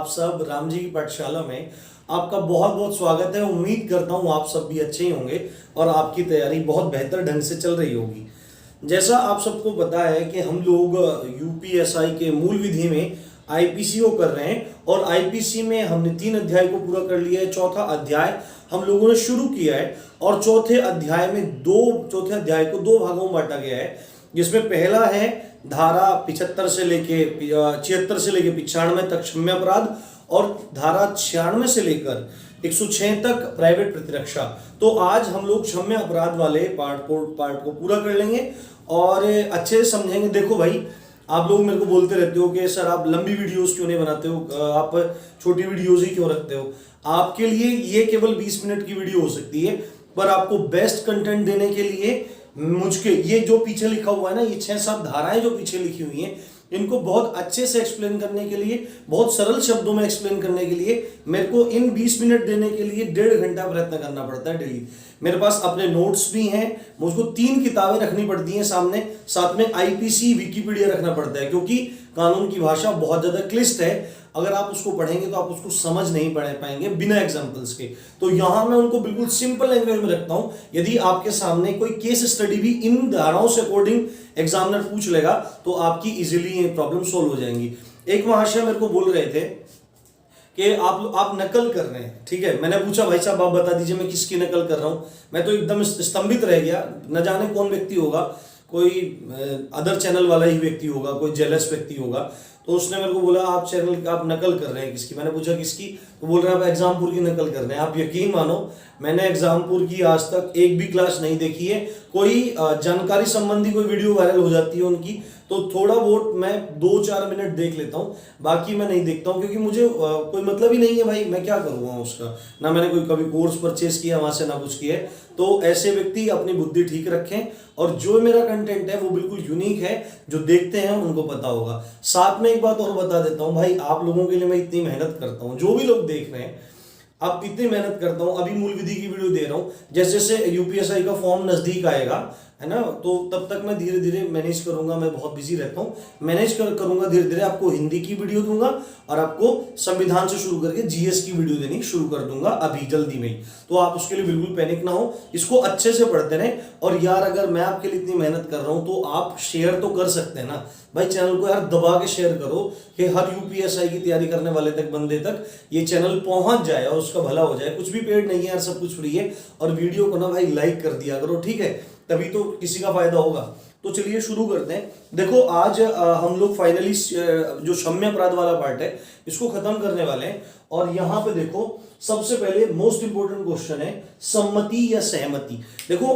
आप सब राम जी की पाठशाला में आपका बहुत बहुत स्वागत है। उम्मीद करता हूँ आप सब भी अच्छे ही होंगे और आपकी तैयारी बहुत बेहतर ढंग से चल रही होगी। जैसा आप सबको पता है कि हम लोग यूपीएसआई के मूल विधि में आईपीसीओ कर रहे हैं और आईपीसी में हमने 3 अध्याय को पूरा कर लिया है। चौथा अध्याय हम लोगों ने शुरू किया है और चौथे अध्याय को 2 भागों में बांटा गया है, जिसमें पहला है धारा 75 से लेके 76 से लेके 95 तक क्षम्य अपराध और धारा 96 से लेकर 106 तक प्राइवेट प्रतिरक्षा। तो आज हम लोग क्षम्य अपराध वाले पार्ट को पूरा कर लेंगे और अच्छे से समझेंगे। देखो भाई, आप लोग मेरे को बोलते रहते हो कि सर आप लंबी वीडियोस क्यों नहीं बनाते हो, आप छोटी वीडियोस ही क्यों रखते हो। आपके लिए ये केवल 20 मिनट की वीडियो हो सकती है, पर आपको बेस्ट कंटेंट देने के लिए मुझके ये जो पीछे लिखा हुआ है ना, ये 6-7 धाराएं जो पीछे लिखी हुई हैं, इनको बहुत अच्छे से एक्सप्लेन करने के लिए, बहुत सरल शब्दों में एक्सप्लेन करने के लिए मेरे को इन 20 मिनट देने के लिए 1.5 घंटा प्रयत्न करना पड़ता है डेली। मेरे पास अपने नोट्स भी हैं, मुझको 3 किताबें रखनी पड़ती हैं सामने, साथ में आईपीसी विकिपीडिया रखना पड़ता है, क्योंकि कानून की भाषा बहुत ज्यादा क्लिष्ट है। अगर आप उसको पढ़ेंगे तो आप उसको समझ नहीं पढ़ पाएंगे बिना एग्जाम्पल्स के। तो यहां मैं उनको बिल्कुल सिंपल लैंग्वेज में रखता हूं। यदि आपके सामने कोई केस स्टडी भी इन धाराओं से अकॉर्डिंग एग्जामिनर पूछ लेगा तो आपकी इजीली ये प्रॉब्लम सोल्व हो जाएंगी। एक महाशय मेरे को बोल रहे थे कि आप नकल कर रहे हैं, ठीक है। मैंने पूछा भाई साहब आप बता दीजिए मैं किसकी नकल कर रहा हूं। मैं तो एकदम स्तंभित रह गया, न जाने कौन व्यक्ति होगा, कोई अदर चैनल वाला ही व्यक्ति होगा, कोई जेलस व्यक्ति होगा। तो उसने मेरे को बोला आप नकल कर रहे हैं किसकी। मैंने पूछा किसकी, तो बोल रहे हैं आप एग्जामपुर की नकल कर रहे हैं। आप यकीन मानो मैंने एग्जामपुर की आज तक एक भी क्लास नहीं देखी है। कोई जानकारी संबंधी कोई वीडियो वायरल हो जाती है उनकी, तो थोड़ा बहुत मैं 2-4 मिनट देख लेता हूँ, बाकी मैं नहीं देखता हूँ, क्योंकि मुझे कोई मतलब ही नहीं है भाई, मैं क्या करूँगा उसका। ना मैंने कोई कभी कोर्स परचेस किया वहां से, ना कुछ किया। तो ऐसे व्यक्ति अपनी बुद्धि ठीक रखें और जो मेरा कंटेंट है वो बिल्कुल यूनिक है, जो देखते हैं उनको पता होगा। साथ में एक बात और बता देता हूँ भाई, आप लोगों के लिए मैं इतनी मेहनत करता हूँ, जो भी लोग देख रहे हैं अब इतनी मेहनत करता हूं। अभी मूल विधि की वीडियो दे रहा हूं, जैसे जैसे यूपीएसआई का फॉर्म नजदीक आएगा, है ना, तो तब तक मैं धीरे धीरे मैनेज करूंगा। मैं बहुत बिजी रहता हूं, मैनेज करूंगा धीरे धीरे। आपको हिंदी की वीडियो दूंगा और आपको संविधान से शुरू करके जीएस की वीडियो देनी शुरू कर दूंगा अभी जल्दी में ही। तो आप उसके लिए बिल्कुल पैनिक ना हो, इसको अच्छे से पढ़ते रहें। और यार अगर मैं आपके लिए इतनी मेहनत कर रहा हूं तो आप शेयर तो कर सकते हैं ना भाई, चैनल को यार दबा के शेयर करो कि हर यूपीएसआई की तैयारी करने वाले बंदे तक ये चैनल पहुंच जाए और उसका भला हो जाए। कुछ भी पेड नहीं है यार, सब कुछ फ्री है। और वीडियो को ना भाई लाइक कर दिया करो, ठीक है, तभी तो किसी का फायदा होगा। तो चलिए शुरू करते हैं। देखो आज हम लोग फाइनली जो क्षम्य अपराध वाला पार्ट है इसको खत्म करने वाले हैं। और यहां पे देखो सबसे पहले मोस्ट इंपोर्टेंट क्वेश्चन है सम्मति या सहमति। देखो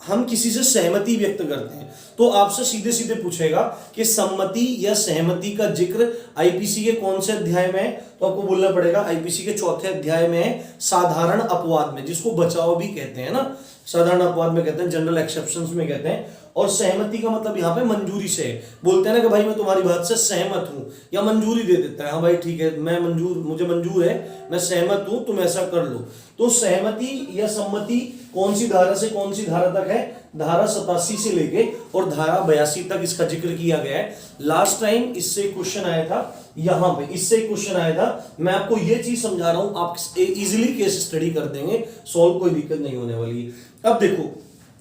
हम किसी से सहमति व्यक्त करते हैं तो आपसे सीधे सीधे पूछेगा कि सम्मति या सहमति का जिक्र आईपीसी के कौन से अध्याय में है, तो आपको बोलना पड़ेगा आईपीसी के 4थे अध्याय में है, साधारण अपवाद में, जिसको बचाव भी कहते हैं ना, साधारण अपवाद में कहते हैं, जनरल एक्सेप्शंस में कहते हैं। और सहमति का मतलब यहाँ पे मंजूरी से है। बोलते हैं ना कि भाई मैं तुम्हारी बात से सहमत हूं, या मंजूरी दे देता है, हाँ भाई ठीक है मुझे मंजूर है, मैं सहमत हूं, तुम ऐसा कर लो। तो सहमति या सम्मति कौन सी धारा से कौन सी धारा तक है, धारा 87 से लेके और धारा 82 तक इसका जिक्र किया गया है। लास्ट टाइम इससे क्वेश्चन आया था, यहां पे इससे क्वेश्चन आया था। मैं आपको ये चीज समझा रहा हूं, आप इजीली केस स्टडी कर देंगे, सॉल्व कोई दिक्कत नहीं होने वाली है। अब देखो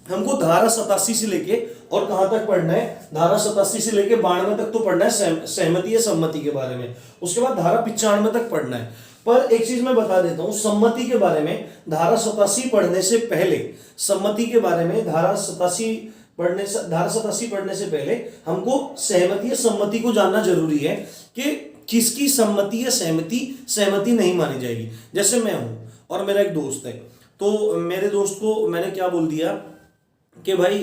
हमको धारा 87 से लेके और कहां तक पढ़ना है, धारा 87 से लेके 92 तक तो पढ़ना है सहमति या सम्मति के बारे में। उसके बाद धारा 95 तक पढ़ना है। पर एक चीज मैं बता देता हूं, सम्मति के बारे में धारा 87 पढ़ने से पहले, सम्मति के बारे में धारा 87 पढ़ने से पहले हमको सहमति या सम्मति को जानना जरूरी है कि किसकी सम्मति या सहमति नहीं मानी जाएगी। जैसे मैं हूं और मेरा एक दोस्त है, तो मेरे दोस्त को मैंने क्या बोल दिया कि भाई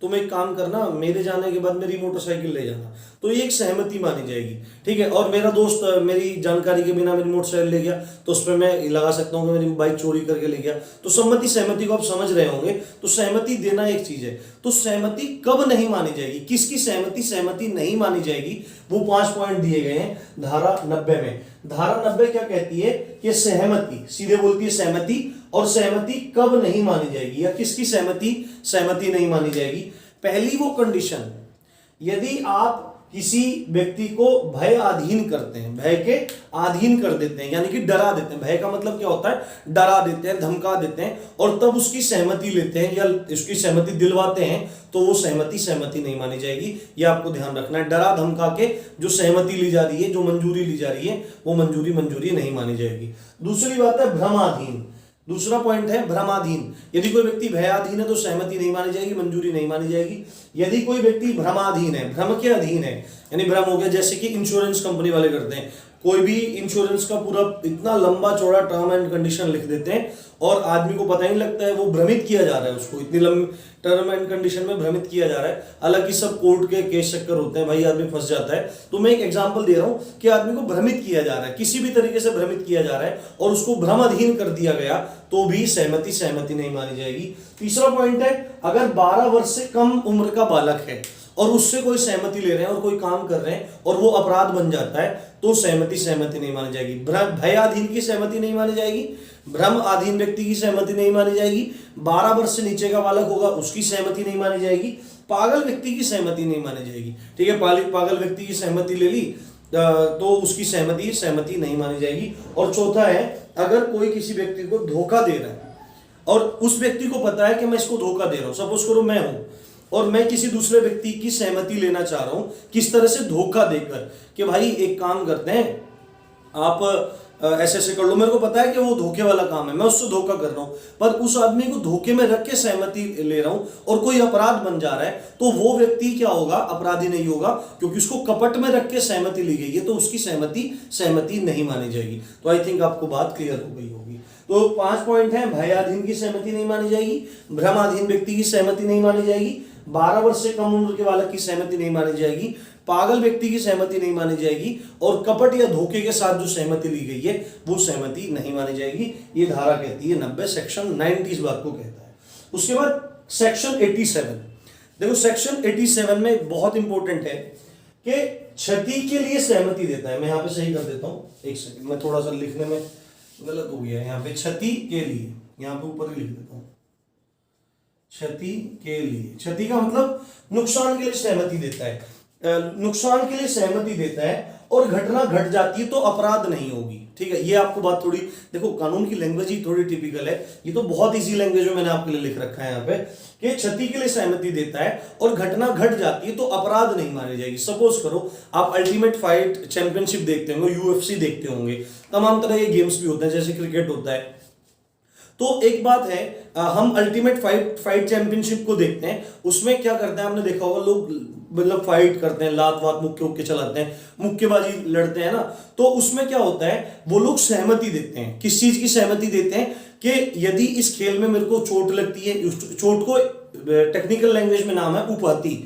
तुम एक काम करना, मेरे जाने के बाद मेरी मोटरसाइकिल ले जाना, तो ये एक सहमति मानी जाएगी, ठीक है। और मेरा दोस्त मेरी जानकारी के बिना मेरी मोटरसाइकिल ले गया तो उस पर मैं लगा सकता हूँ कि मेरी बाइक चोरी करके ले गया। तो सम्मति सहमति को आप समझ रहे होंगे। तो सहमति देना एक चीज है, तो सहमति कब नहीं मानी जाएगी, किसकी सहमति नहीं मानी जाएगी, वो 5 पॉइंट दिए गए हैं धारा 90 में। धारा 90 क्या कहती है कि सहमति, सीधे बोलती है सहमति, और सहमति कब नहीं मानी जाएगी या किसकी सहमति नहीं मानी जाएगी। पहली वो कंडीशन यदि आप किसी व्यक्ति को भय अधीन करते हैं, भय के अधीन कर देते हैं, यानी कि डरा देते हैं। भय का मतलब क्या होता है? डरा देते हैं, धमका देते हैं, और तब उसकी सहमति लेते हैं या उसकी सहमति दिलवाते हैं, तो वो सहमति नहीं मानी जाएगी। ये आपको ध्यान रखना है। डरा धमका के जो सहमति ली जा रही है, जो मंजूरी ली जा रही है, वो मंजूरी नहीं मानी जाएगी। दूसरी बात है भ्रमाधीन। दूसरा पॉइंट है भ्रमाधीन। यदि कोई व्यक्ति भयाधीन है तो सहमति नहीं मानी जाएगी, मंजूरी नहीं मानी जाएगी। यदि कोई व्यक्ति भ्रमाधीन है, भ्रम के अधीन है, यानी भ्रम हो गया, जैसे कि इंश्योरेंस कंपनी वाले करते हैं, कोई भी इंश्योरेंस का पूरा इतना लंबा चौड़ा टर्म एंड कंडीशन लिख देते हैं और आदमी को पता ही नहीं लगता है, वो भ्रमित किया जा रहा है, उसको इतनी लंबी टर्म एंड कंडीशन में भ्रमित किया जा रहा है। हालांकि सब कोर्ट के केस चक्कर होते हैं भाई, आदमी फंस जाता है। तो मैं एक एग्जांपल दे रहा हूं कि आदमी को भ्रमित किया जा रहा है, किसी भी तरीके से भ्रमित किया जा रहा है और उसको भ्रमाधीन कर दिया गया, तो भी सहमति नहीं मानी जाएगी। तीसरा पॉइंट है, अगर 12 वर्ष से कम उम्र का बालक है और उससे कोई सहमति ले रहे हैं और कोई काम कर रहे हैं और वो अपराध बन जाता है, तो सहमति नहीं मानी जाएगी। भयाधीन की सहमति नहीं मानी जाएगी, भ्रम अधीन व्यक्ति की सहमति नहीं मानी जाएगी, 12 वर्ष से नीचे का बालक होगा उसकी सहमति नहीं मानी जाएगी, पागल व्यक्ति की सहमति नहीं मानी जाएगी। ठीक है, पागल व्यक्ति की सहमति ले ली तो उसकी सहमति नहीं मानी जाएगी। और चौथा है, अगर कोई किसी व्यक्ति को धोखा दे रहा है और उस व्यक्ति को पता है कि मैं इसको धोखा दे रहा हूं, सपोज करो मैं हूं और मैं किसी दूसरे व्यक्ति की सहमति लेना चाह रहा हूं, किस तरह से धोखा देकर कि भाई एक काम करते हैं, आप ऐसे कर लो, मेरे को पता है कि वो धोखे वाला काम है, मैं उससे धोखा कर रहा हूं, पर उस आदमी को धोखे में रख के सहमति ले रहा हूं और कोई अपराध बन जा रहा है, तो वो व्यक्ति क्या होगा? अपराधी नहीं होगा, क्योंकि उसको कपट में रख के सहमति ली गई है, तो उसकी सहमति नहीं मानी जाएगी। तो आई थिंक आपको बात क्लियर हो गई होगी। तो 5 पॉइंट है, भयाधीन की सहमति नहीं मानी जाएगी, भ्रमाधीन व्यक्ति की सहमति नहीं मानी जाएगी, 12 वर्ष से कम उम्र के बालक की सहमति नहीं मानी जाएगी, पागल व्यक्ति की सहमति नहीं मानी जाएगी, और कपट या धोखे के साथ जो सहमति ली गई है वो सहमति नहीं मानी जाएगी। ये धारा कहती है 90, सेक्शन 90 इस बात को कहता है। उसके बाद सेक्शन 87। देखो सेक्शन 87 में बहुत इंपॉर्टेंट है कि क्षति के लिए सहमति देता है। मैं यहाँ पे सही कर देता हूँ, एक सेकंड, मैं थोड़ा सा लिखने में गलत हो गया है। यहाँ पे क्षति के लिए, यहाँ पे ऊपर ही लिख देता हूँ, क्षति के लिए। क्षति का मतलब नुकसान के लिए सहमति देता है, नुकसान के लिए सहमति देता है और घटना घट जाती है तो अपराध नहीं होगी। ठीक है, ये आपको बात थोड़ी, देखो कानून की लैंग्वेज ही थोड़ी टिपिकल है, ये तो बहुत इजी लैंग्वेज में मैंने आपके लिए लिख रखा है यहाँ पे कि क्षति के लिए सहमति देता है और घटना घट जाती है तो अपराध नहीं मानी जाएगी। सपोज करो आप अल्टीमेट फाइट चैंपियनशिप देखते होंगे, यूएफसी देखते होंगे, तमाम तरह के गेम्स भी होते हैं, जैसे क्रिकेट होता है। तो एक बात है, हम अल्टीमेट फाइट चैंपियनशिप को देखते हैं, उसमें क्या करते हैं, आपने देखा होगा लोग मतलब फाइट करते हैं, लात वात मुक्के चलाते हैं, मुक्केबाजी लड़ते हैं ना, तो उसमें क्या होता है, वो लोग सहमति देते हैं। किस चीज की सहमति देते हैं? कि यदि इस खेल में मेरे को चोट लगती है, चोट को टेक्निकल लैंग्वेज में नाम है उपहति,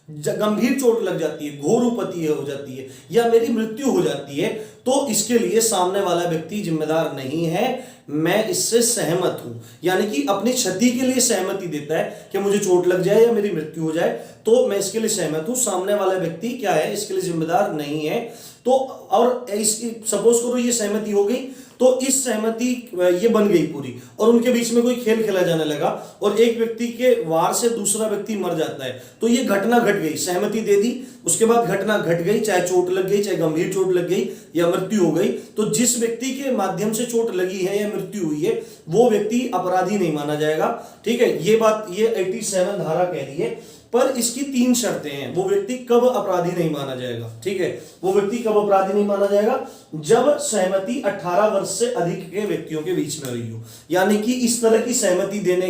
गंभीर चोट लग जाती है, घोर उपहति हो जाती है, या मेरी मृत्यु हो जाती है, तो इसके लिए सामने वाला व्यक्ति जिम्मेदार नहीं है, मैं इससे सहमत हूं। यानी कि अपनी क्षति के लिए सहमति देता है कि मुझे चोट लग जाए या मेरी मृत्यु हो जाए तो मैं इसके लिए सहमत हूं, सामने वाला व्यक्ति क्या है, इसके लिए जिम्मेदार नहीं है। तो और इसकी सपोज करो ये सहमति हो गई, तो इस सहमति ये बन गई पूरी, और उनके बीच में कोई खेल खेला जाने लगा और एक व्यक्ति के वार से दूसरा व्यक्ति मर जाता है, तो ये घटना घट गई, सहमति दे दी, उसके बाद घटना घट गई, चाहे चोट लग गई, चाहे गंभीर चोट लग गई या मृत्यु हो गई, तो जिस व्यक्ति के माध्यम से चोट लगी है या मृत्यु हुई है वो व्यक्ति अपराधी नहीं माना जाएगा। ठीक है, ये बात ये 87 धारा कह रही है, पर इसकी 3 शर्तें हैं। वो व्यक्ति कब अपराधी नहीं माना जाएगा? ठीक है, वो व्यक्ति कब अपराधी नहीं माना जाएगा? जब सहमति 18 वर्ष से अधिक के व्यक्तियों के बीच में रही हो। यानी कि इस तरह की सहमति देने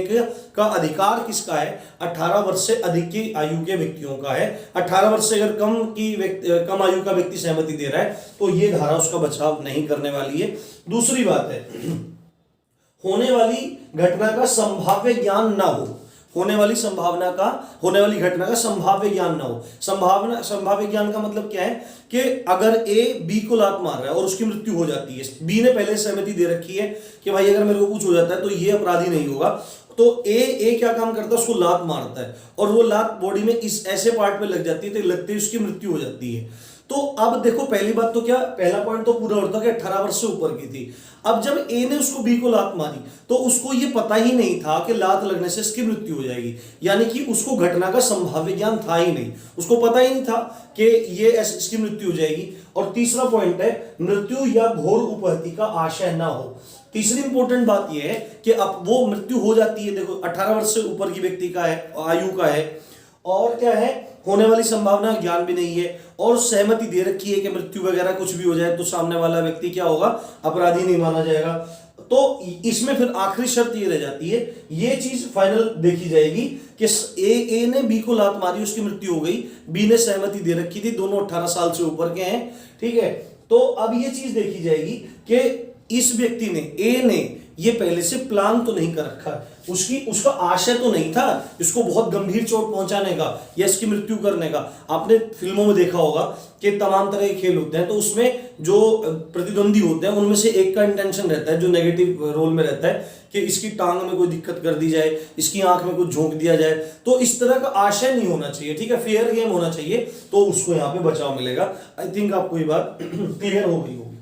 का अधिकार किसका है? 18 वर्ष से अधिक की आयु के व्यक्तियों का है। 18 वर्ष से अगर कम आयु का व्यक्ति सहमति दे रहा है तो ये धारा उसका बचाव नहीं करने वाली है। दूसरी बात है, होने वाली घटना का संभाव्य ज्ञान ना हो, होने वाली घटना का संभाव्य ज्ञान ना हो। संभाव्य ज्ञान का मतलब क्या है कि अगर ए बी को लात मार रहा है और उसकी मृत्यु हो जाती है, बी ने पहले सहमति दे रखी है कि भाई अगर मेरे को कुछ हो जाता है तो ये अपराधी नहीं होगा, तो ए क्या काम करता है, उसको लात मारता है और वो लात बॉडी में इस ऐसे पार्ट में लग जाती है तो लगते ही उसकी मृत्यु हो जाती है। तो अब देखो, पहली बात तो क्या, पहला पॉइंट तो पूरा होता कि 18 वर्ष से ऊपर की थी। अब जब ए ने उसको बी को लात मारी तो उसको ये पता ही नहीं था कि लात लगने से इसकी मृत्यु हो जाएगी, यानी कि उसको घटना का संभाव्य ज्ञान था ही नहीं, उसको पता ही नहीं था कि ये इसकी मृत्यु हो जाएगी। और तीसरा पॉइंट है, मृत्यु या घोर उपहति का आशय ना हो। तीसरी इंपॉर्टेंट बात यह है कि अब वो मृत्यु हो जाती है, देखो 18 वर्ष से ऊपर की व्यक्ति का है, आयु का है, और क्या है, होने वाली संभावना ज्ञान भी नहीं है, और सहमति दे रखी है कि मृत्यु वगैरह कुछ भी हो जाए तो सामने वाला व्यक्ति क्या होगा, अपराधी नहीं माना जाएगा। तो इसमें फिर आखिरी शर्त ये रह जाती है, ये चीज फाइनल देखी जाएगी कि ए ने बी को लात मारी, उसकी मृत्यु हो गई, बी ने सहमति दे रखी थी, दोनों 18 साल से ऊपर के हैं, ठीक है। तो अब ये चीज देखी जाएगी कि इस व्यक्ति ने, ए ने, ये पहले से प्लान तो नहीं कर रखा, उसका आशय तो नहीं था इसको बहुत गंभीर चोट पहुंचाने का या इसकी मृत्यु करने का। आपने फिल्मों में देखा होगा कि तमाम तरह के खेल होते हैं, तो उसमें जो प्रतिद्वंदी होते हैं उनमें से एक का इंटेंशन रहता है, जो नेगेटिव रोल में रहता है, कि इसकी टांग में कोई दिक्कत कर दी जाए, इसकी आंख में कुछ झोंक दिया जाए। तो इस तरह का आशय नहीं होना चाहिए, ठीक है, फेयर गेम होना चाहिए, तो उसको यहाँ पे बचाव मिलेगा। आई थिंक आपको ये बात क्लियर हो गई होगी।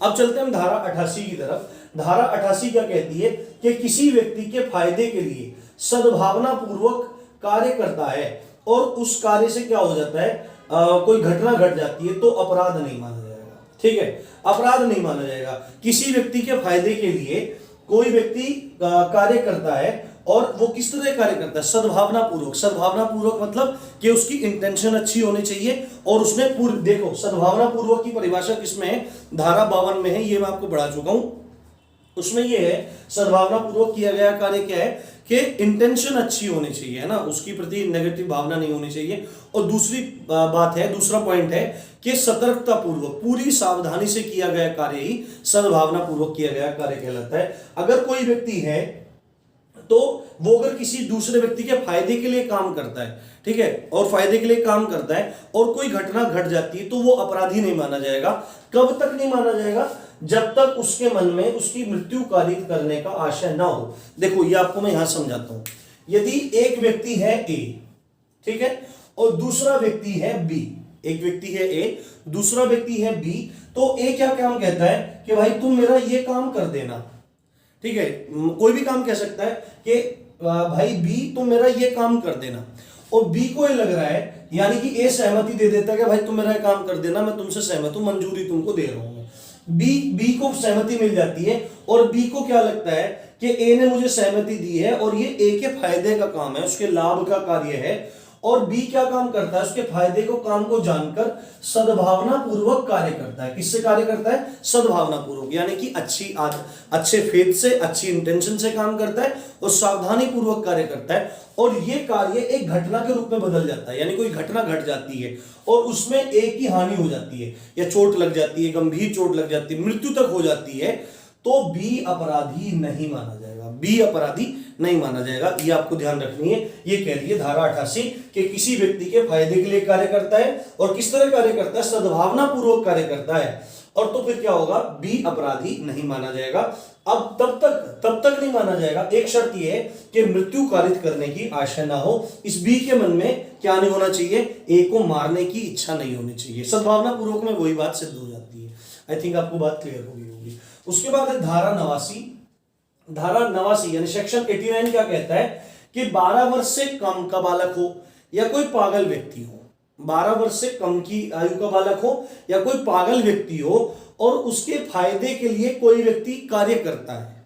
अब चलते हैं हम धारा 88 की तरफ। धारा 88 क्या कहती है कि किसी व्यक्ति के फायदे के लिए सद्भावना पूर्वक कार्य करता है और उस कार्य से क्या हो जाता है, कोई घटना घट जाती है तो अपराध नहीं माना जाएगा, ठीक है, अपराध नहीं माना जाएगा। किसी व्यक्ति के फायदे के लिए कोई व्यक्ति कार्य करता है और वो किस तरह कार्य करता है, सद्भावना पूर्वक। सद्भावना पूर्वक मतलब कि उसकी इंटेंशन अच्छी होनी चाहिए और उसने पूर्व, देखो सद्भावना पूर्वक की परिभाषा किसमें है, धारा 52 में है, ये मैं आपको बढ़ा चुका हूं। उसमें ये है, सद्भावना पूर्वक किया गया कार्य क्या है कि इंटेंशन अच्छी होनी चाहिए, है ना, उसकी प्रति नेगेटिव भावना नहीं होनी चाहिए। और दूसरी बात है, दूसरा पॉइंट है कि सतर्कता पूर्वक, पूरी सावधानी से किया गया कार्य ही सद्भावना पूर्वक किया गया कार्य कहलाता है। अगर कोई व्यक्ति है तो वो अगर किसी दूसरे व्यक्ति के फायदे के लिए काम करता है, ठीक है, और फायदे के लिए काम करता है और कोई घटना घट जाती है तो वो अपराधी नहीं माना जाएगा। कब तक नहीं माना जाएगा, जब तक उसके मन में उसकी मृत्यु कारित करने का आशय ना हो। देखो ये आपको मैं यहां समझाता हूं। यदि एक व्यक्ति है ए, ठीक है, और दूसरा व्यक्ति है बी, एक व्यक्ति है ए, दूसरा व्यक्ति है बी, तो ए क्या काम कहता है कि भाई तुम मेरा ये काम कर देना, ठीक है, कोई भी काम कह सकता है कि भाई बी तुम मेरा ये काम कर देना, और बी को ये लग रहा है, यानी कि ए सहमति दे देता है कि भाई तुम मेरा ये काम कर देना, मैं तुमसे सहमत हूं, मंजूरी तुमको दे रहा हूं। बी को सहमति मिल जाती है और बी को क्या लगता है कि ए ने मुझे सहमति दी है और ये ए के फायदे का काम है, उसके लाभ का कार्य है, और बी क्या काम करता है, उसके फायदे को, काम को जानकर सद्भावना पूर्वक कार्य करता है। किससे कार्य करता है, सद्भावना पूर्वक, यानी कि अच्छे फेथ से, अच्छी इंटेंशन से काम करता है और सावधानी पूर्वक कार्य करता है, और ये कार्य एक घटना के रूप में बदल जाता है। यानी कोई घटना घट जाती है और उसमें एक की हानि हो जाती है या चोट लग जाती है, गंभीर चोट लग जाती है, मृत्यु तक हो जाती है, तो बी अपराधी नहीं माना जाएगा, बी अपराधी नहीं माना जाएगा। ये आपको ध्यान रखनी है। ये कह रही है धारा 88 कि किसी व्यक्ति के फायदे के लिए कार्य करता है और किस तरह कार्य करता है, सद्भावना पूर्वक कार्य करता है, और तो फिर क्या होगा, बी अपराधी नहीं माना जाएगा। अब तब तक नहीं माना जाएगा, एक शर्त यह है कि मृत्यु कारित करने की आशा ना हो। इस बी के मन में क्या नहीं होना चाहिए, ए को मारने की इच्छा नहीं होनी चाहिए। सद्भावना पूर्वक में वही बात सिद्ध हो जाती है। आई थिंक आपको बात क्लियर होगी। उसके बाद है धारा 89। धारा 89 यानी सेक्शन 89 क्या कहता है कि 12 वर्ष से कम का बालक हो या कोई पागल व्यक्ति हो, 12 वर्ष से कम की आयु का बालक हो या कोई पागल व्यक्ति हो और उसके फायदे के लिए कोई व्यक्ति कार्य करता है,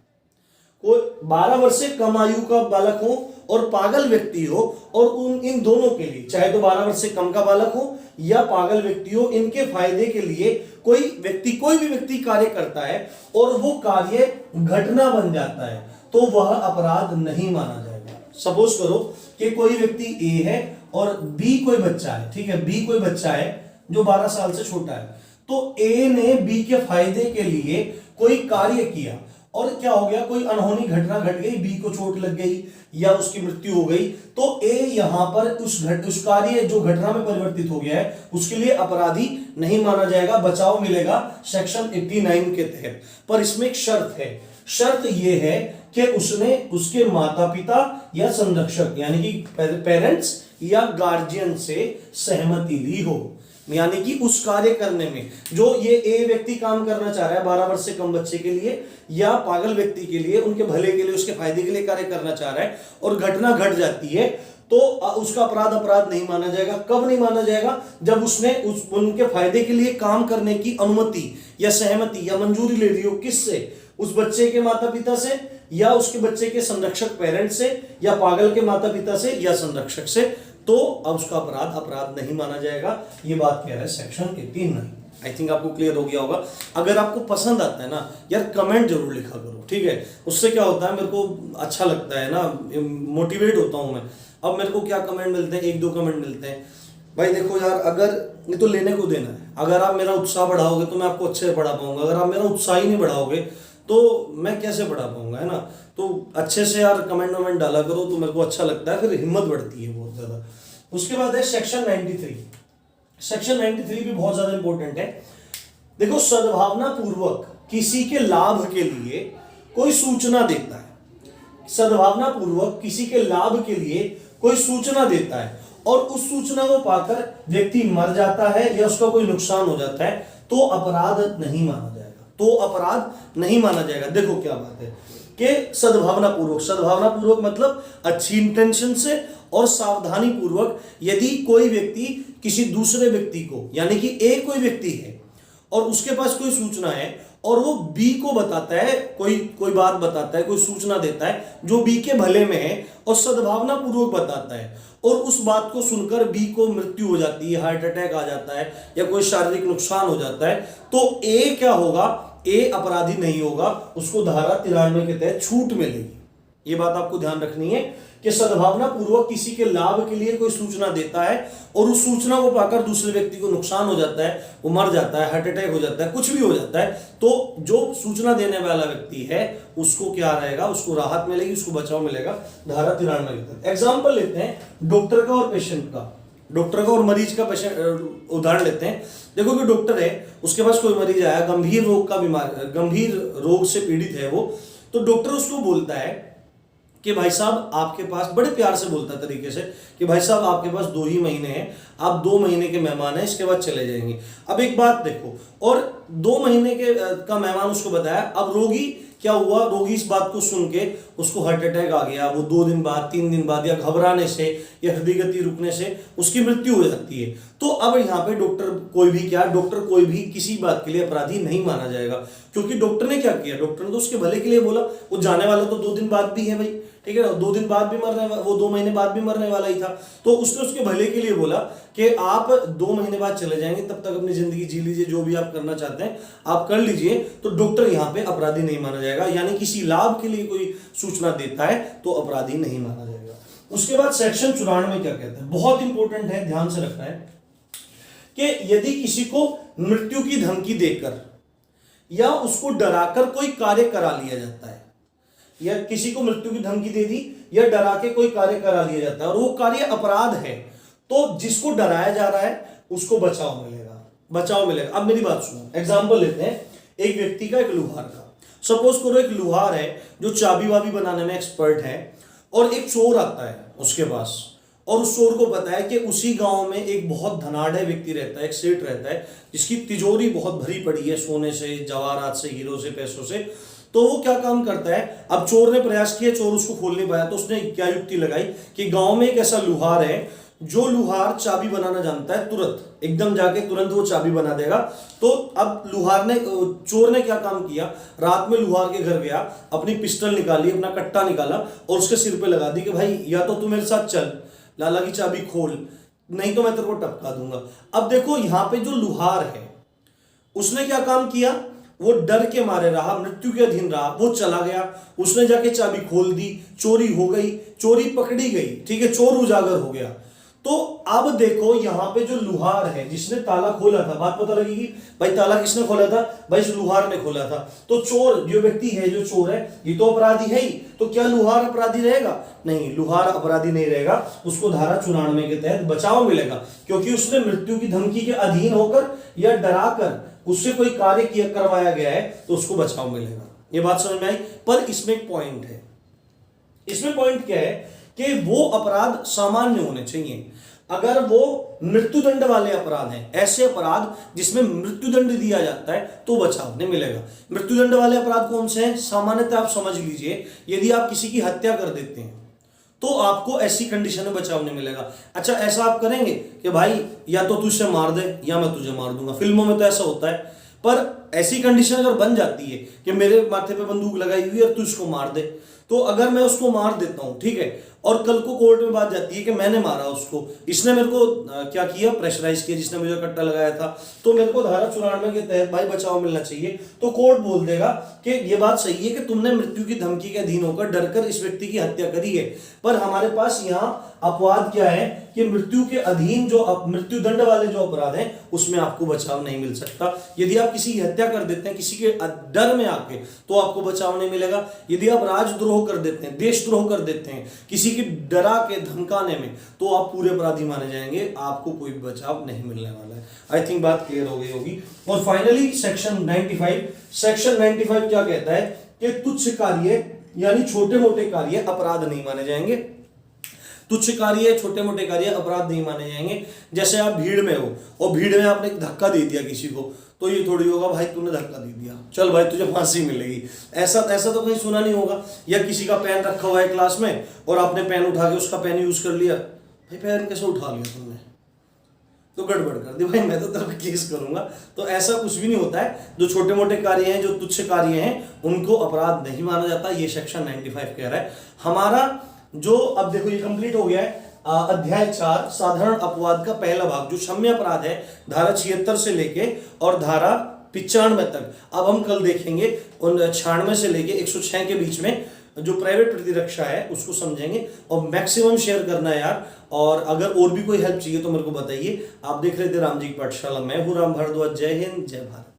कोई 12 वर्ष से कम आयु का बालक हो और पागल व्यक्ति हो, और इन दोनों के लिए, चाहे तो 12 वर्ष से कम का बालक हो या पागल व्यक्ति हो, इनके फायदे के लिए कोई भी व्यक्ति कार्य करता है और वो कार्य घटना बन जाता है, तो वह अपराध नहीं माना जाएगा। सपोज करो कि कोई व्यक्ति ए है और बी कोई बच्चा है, ठीक है, बी कोई बच्चा है जो 12 साल से छोटा है, तो ए ने बी के फायदे के लिए कोई कार्य किया और क्या हो गया, कोई अनहोनी घटना घट गई, बी को चोट लग गई या उसकी मृत्यु हो गई, तो ए यहां पर उस कार्य जो घटना में परिवर्तित हो गया है उसके लिए अपराधी नहीं माना जाएगा, बचाव मिलेगा सेक्शन 89 के तहत। पर इसमें एक शर्त है, शर्त यह है कि उसने उसके माता पिता या संरक्षक यानी कि पेरेंट्स या गार्जियन से सहमति ली हो। यानी कि उस कार्य करने में जो ये ए व्यक्ति काम करना चाह रहा है 12 वर्ष से कम बच्चे के लिए या पागल व्यक्ति के लिए, उनके भले के लिए, उसके फायदे के लिए कार्य करना चाह रहा है और घटना घट जाती है, तो उसका अपराध नहीं माना जाएगा। कब नहीं माना जाएगा? जब उसने उनके फायदे के लिए काम करने की अनुमति या सहमति या मंजूरी ले ली हो। किससे? उस बच्चे के माता पिता से या उसके बच्चे के संरक्षक पेरेंट से या पागल के माता पिता से या संरक्षक से, तो अब उसका अपराध नहीं माना जाएगा। ये बात कह रहा है सेक्शन 18। आई थिंक आपको क्लियर हो गया होगा। अगर आपको पसंद आता है ना यार, कमेंट जरूर लिखा करो, ठीक है? उससे क्या होता है, मेरे को अच्छा लगता है ना, मोटिवेट होता हूं मैं। अब मेरे को क्या कमेंट मिलते हैं, 1-2 कमेंट मिलते हैं, भाई देखो यार, अगर ये तो लेने को देना है, अगर आप मेरा उत्साह बढ़ाओगे तो मैं आपको अच्छे से पढ़ा पाऊंगा, अगर आप मेरा उत्साह ही नहीं बढ़ाओगे तो मैं कैसे पढ़ा पाऊंगा, है ना? तो अच्छे से यार कमेंट डाला करो, तो मेरे को अच्छा लगता है, फिर हिम्मत बढ़ती है बहुत ज्यादा। उसके बाद है सेक्शन 93। सेक्शन 93 भी बहुत ज्यादा इंपॉर्टेंट है। देखो, सद्भावना पूर्वक किसी के लाभ के लिए कोई सूचना देता है, सद्भावना पूर्वक किसी के लाभ के लिए कोई सूचना देता है और उस सूचना को पाकर व्यक्ति मर जाता है या उसका कोई नुकसान हो जाता है, तो अपराध नहीं माना जाएगा, तो अपराध नहीं माना जाएगा। देखो क्या बात है कि सद्भावना पूर्वक मतलब अच्छी इंटेंशन से और सावधानी पूर्वक, यदि कोई व्यक्ति किसी दूसरे व्यक्ति को, यानी कि ए कोई व्यक्ति है और उसके पास कोई सूचना है और वो बी को बताता है, कोई बात बताता है, कोई सूचना देता है जो बी के भले में है और सद्भावना पूर्वक बताता है, और उस बात को सुनकर बी को मृत्यु हो जाती है, हार्ट अटैक आ जाता है या कोई शारीरिक नुकसान हो जाता है, तो ए क्या होगा? ए अपराधी नहीं होगा, उसको धारा 93 के तहत छूट मिलेगी। ये बात आपको ध्यान रखनी है कि सद्भावना पूर्वक किसी के लाभ के लिए कोई सूचना देता है और उस सूचना को पाकर दूसरे व्यक्ति को नुकसान हो जाता है, वो मर जाता है, हार्ट अटैक हो जाता है, कुछ भी हो जाता है, तो जो सूचना देने वाला व्यक्ति है उसको क्या रहेगा? उसको राहत मिलेगी, उसको बचाव मिलेगा धारा 93 के तहत। एग्जाम्पल लेते हैं डॉक्टर का और पेशेंट का, डॉक्टर का और मरीज का पेशेंट उदाहरण लेते हैं। देखो कि डॉक्टर है, उसके पास कोई मरीज आया, गंभीर रोग से पीड़ित है वो, तो डॉक्टर उसको बोलता है कि भाई साहब आपके पास, बड़े प्यार से बोलता है तरीके से कि भाई साहब आपके पास 2 ही महीने हैं, आप 2 महीने के मेहमान हैं, इसके बाद चले जाएंगे। अब एक बात देखो, और 2 महीने का मेहमान उसको बताया, अब रोगी क्या हुआ? रोगी इस बात को सुन के उसको हार्ट अटैक आ गया, वो 2 दिन बाद, 3 दिन बाद, या घबराने से या हृदय गति रुकने से उसकी मृत्यु हो जाती है। तो अब यहाँ पे डॉक्टर कोई भी किसी बात के लिए अपराधी नहीं माना जाएगा, क्योंकि डॉक्टर ने क्या किया? डॉक्टर ने तो उसके भले के लिए बोला। वो जाने वाला तो 2 दिन बाद भी है भाई, ठीक है ना? 2 दिन बाद भी मरने वाला, वो 2 महीने बाद भी मरने वाला ही था, तो उसने उसके भले के लिए बोला कि आप 2 महीने बाद चले जाएंगे, तब तक अपनी जिंदगी जी लीजिए, जो भी आप करना चाहते हैं आप कर लीजिए। तो डॉक्टर यहाँ पे अपराधी नहीं माना जाएगा, यानी किसी लाभ के लिए कोई सूचना देता है तो अपराधी नहीं माना जाएगा। उसके बाद सेक्शन 94 में क्या कहते हैं, बहुत इंपॉर्टेंट है, ध्यान से रखना है कि यदि किसी को मृत्यु की धमकी देकर या उसको डराकर कोई कार्य करा लिया जाता है, या किसी को मृत्यु की धमकी दे दी या डरा के कोई कार्य करा लिया जाता है और वो कार्य अपराध है, तो जिसको डराया जा रहा है उसको बचाव मिलेगा। अब मेरी बात सुनो, एग्जाम्पल लेते हैं एक व्यक्ति का, एक लुहार का। सपोज करो एक लुहार है जो चाबी वाबी बनाने में एक्सपर्ट है, और एक चोर आता है उसके पास, और उस चोर को पता है कि उसी गांव में एक बहुत धनाढ़ व्यक्ति रहता है, एक सेठ रहता है जिसकी तिजोरी बहुत भरी पड़ी है सोने से, जवाहरात से, हीरो से, पैसों से। तो वो क्या काम करता है? अब चोर ने प्रयास किया, चोर उसको खोल नहीं पाया, तो उसने क्या युक्ति लगाई कि गांव में एक ऐसा लुहार है जो लुहार चाबी बनाना जानता है, तुरंत एकदम जाके तुरंत वो चाबी बना देगा। तो अब चोर ने क्या काम किया? रात में लुहार के घर गया, अपनी पिस्टल निकाली, अपना कट्टा निकाला और उसके सिर पे लगा दी कि भाई या तो तू मेरे साथ चल, लाला की चाबी खोल, नहीं तो मैं तेरे को टपका दूंगा। अब देखो यहाँ पे जो लुहार है उसने क्या काम किया? वो डर के मारे रहा, मृत्यु के अधीन रहा, वो चला गया, उसने जाके चाबी खोल दी, चोरी हो गई, चोरी पकड़ी गई, ठीक है, चोर उजागर हो गया। तो अब देखो यहाँ पे जो लुहार है जिसने ताला खोला था, बात पता लगेगी भाई ताला किसने खोला था? भाई इस लुहार ने खोला था। तो चोर जो व्यक्ति है, जो चोर है, ये तो अपराधी है ही, तो क्या लुहार अपराधी रहेगा? नहीं, लुहार अपराधी नहीं रहेगा, उसको धारा 94 के तहत बचाव मिलेगा, क्योंकि उसने मृत्यु की धमकी के अधीन होकर या डराकर उससे कोई कार्य किया करवाया गया है, तो उसको बचाव मिलेगा। ये बात समझ में आई? पर इसमें एक पॉइंट है। इसमें पॉइंट क्या है कि वो अपराध सामान्य होने चाहिए। अगर वो मृत्युदंड वाले अपराध हैं, ऐसे अपराध जिसमें मृत्युदंड दिया जाता है, तो बचाव नहीं मिलेगा। मृत्युदंड वाले अपराध कौन से हैं? सामान्यतः आप समझ लीजिए, यदि आप किसी की हत्या कर देते हैं तो आपको ऐसी कंडीशन में बचाव नहीं मिलेगा। अच्छा, ऐसा आप करेंगे कि भाई या तो तू इसे मार दे या मैं तुझे मार दूंगा, फिल्मों में तो ऐसा होता है। पर ऐसी कंडीशन अगर बन जाती है कि मेरे माथे पे बंदूक लगाई हुई है और तू इसको मार दे, तो अगर मैं उसको मार देता हूं, ठीक है, और कल को कोर्ट में बात जाती है कि मैंने मारा उसको, इसने मेरे को क्या किया, प्रेशराइज किया, जिसने मुझे कट्टा लगाया था, तो मेरे को धारा 94 के तहत भाई बचाव मिलना चाहिए। तो कोर्ट बोल देगा कि ये बात सही है कि तुमने मृत्यु की धमकी के अधीन होकर डरकर इस व्यक्ति की हत्या करी है, पर हमारे पास यहाँ अपवाद क्या है कि मृत्यु के अधीन जो मृत्यु दंड वाले जो अपराध हैं उसमें आपको बचाव नहीं मिल सकता। यदि आप किसी की हत्या कर देते हैं किसी के डर में आके, तो आपको बचाव नहीं मिलेगा। यदि आप राजद्रोह कर देते हैं, देशद्रोह कर देते हैं किसी की डरा के धमकाने में, तो आप पूरे अपराधी माने जाएंगे, आपको कोई बचाव नहीं मिलने वाला है। आई थिंक बात क्लियर हो गई होगी। और फाइनली सेक्शन 95 क्या कहता है कि तुच्छ कार्य यानी छोटे मोटे कार्य अपराध नहीं माने जाएंगे। तुच्छ कार्य, छोटे मोटे कार्य अपराध नहीं माने जाएंगे। जैसे आप भीड़ में हो और भीड़ में आपने एक धक्का दे दिया किसी को, तो ये थोड़ी होगा भाई तूने धक्का दे दिया, चल भाई तुझे फांसी मिलेगी, ऐसा तो कहीं सुना नहीं होगा। या किसी का पेन रखा हुआ है क्लास में और आपने पेन उठा के उसका पेन यूज कर लिया, भाई पेन कैसे उठा लिया तुमने, तो गड़बड़ कर दी भाई, मैं तो तेरे केस करूंगा। तो ऐसा कुछ भी नहीं होता है। जो छोटे मोटे कार्य हैं, जो तुच्छ कार्य हैं, उनको अपराध नहीं माना जाता। ये सेक्शन 95 कह रहा है। हमारा जो अब देखो ये कंप्लीट हो गया है अध्याय 4 साधारण अपवाद का पहला भाग, जो क्षम्य अपराध है धारा 76 से लेके और धारा 95 तक। अब हम कल देखेंगे उन 96 से लेके 106 के बीच में जो प्राइवेट प्रतिरक्षा है उसको समझेंगे। और मैक्सिमम शेयर करना है यार, और अगर और भी कोई हेल्प चाहिए तो मेरे को बताइए। आप देख रहे थे राम जी की पाठशाला, मैं हूं राम भारद्वाज। जय हिंद, जय भारत।